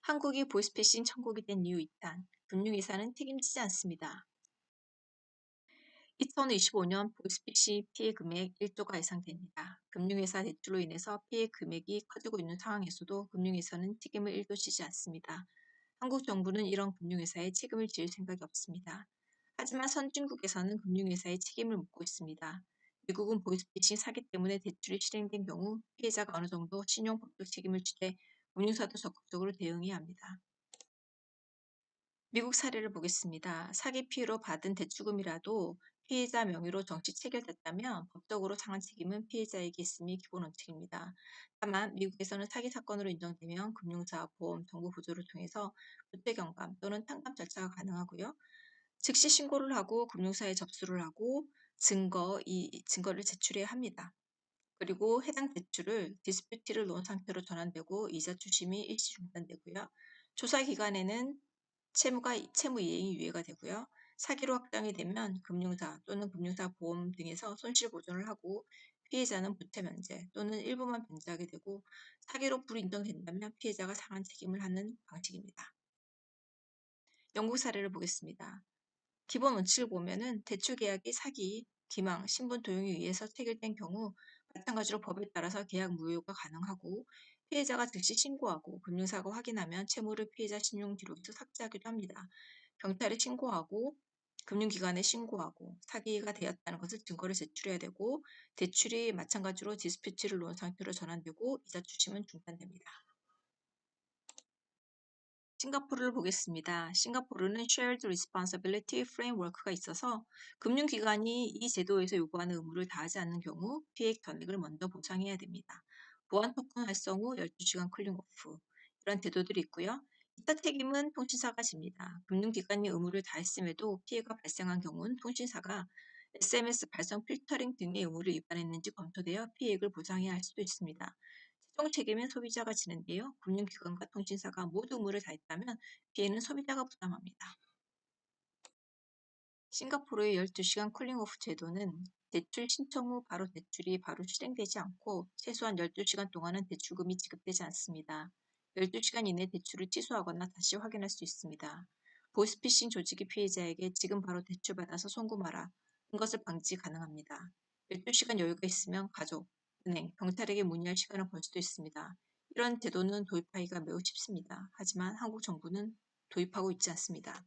한국이 보이스피싱 천국이 된 이유 2탄, 금융위사는 책임지지 않습니다. 2025년 보이스피싱 피해 금액 1조가 예상됩니다. 금융회사 대출로 인해서 피해 금액이 커지고 있는 상황에서도 금융회사는 책임을 1도 지지 않습니다. 한국 정부는 이런 금융회사에 책임을 지을 생각이 없습니다. 하지만 선진국에서는 금융회사의 책임을 묻고 있습니다. 미국은 보이스피싱 사기 때문에 대출이 실행된 경우 피해자가 어느 정도 신용법적 책임을 지되 금융사도 적극적으로 대응해야 합니다. 미국 사례를 보겠습니다. 사기 피해로 받은 대출금이라도 피해자 명의로 정식 체결됐다면 법적으로 상한 책임은 피해자에게 있음이 기본 원칙입니다. 다만 미국에서는 사기 사건으로 인정되면 금융사, 보험, 정부 구조를 통해서 부채 경감 또는 탕감 절차가 가능하고요. 즉시 신고를 하고 금융사에 접수를 하고 이 증거를 제출해야 합니다. 그리고 해당 대출을 디스퓨티를 놓은 상태로 전환되고 이자 추심이 일시 중단되고요. 조사 기간에는 채무 이행이 유예가 되고요. 사기로 확정이 되면 금융사 또는 금융사 보험 등에서 손실 보전을 하고 피해자는 부채 면제 또는 일부만 변제하게 되고 사기로 불인정된다면 피해자가 상한 책임을 하는 방식입니다. 영국 사례를 보겠습니다. 기본 원칙을 보면은 대출 계약이 사기, 기망, 신분 도용에 의해서 체결된 경우 마찬가지로 법에 따라서 계약 무효가 가능하고 피해자가 즉시 신고하고 금융사가 확인하면 채무를 피해자 신용 기록에서 삭제하기도 합니다. 경찰에 신고하고 금융기관에 신고하고 사기가 되었다는 것을 증거를 제출해야 되고 대출이 마찬가지로 디스퓨트를 놓은 상태로 전환되고 이자 추심은 중단됩니다. 싱가포르를 보겠습니다. 싱가포르는 Shared Responsibility Framework가 있어서 금융기관이 이 제도에서 요구하는 의무를 다하지 않는 경우 피해 전액을 먼저 보상해야 됩니다. 보안 토큰 활성 후 12시간 쿨링 오프 이런 제도들이 있고요. 이타 책임은 통신사가 집니다. 금융기관이 의무를 다했음에도 피해가 발생한 경우는 통신사가 SMS 발송 필터링 등의 의무를 위반했는지 검토되어 피해액을 보상해야 할 수도 있습니다. 최종 책임은 소비자가 지는데요. 금융기관과 통신사가 모두 의무를 다했다면 피해는 소비자가 부담합니다. 싱가포르의 12시간 쿨링오프 제도는 대출 신청 후 대출이 바로 실행되지 않고 최소한 12시간 동안은 대출금이 지급되지 않습니다. 12시간 이내 대출을 취소하거나 다시 확인할 수 있습니다. 보이스피싱 조직이 피해자에게 지금 바로 대출받아서 송금하라 는 것을 방지 가능합니다. 12시간 여유가 있으면 가족, 은행, 경찰에게 문의할 시간을 벌 수도 있습니다. 이런 제도는 도입하기가 매우 쉽습니다. 하지만 한국 정부는 도입하고 있지 않습니다.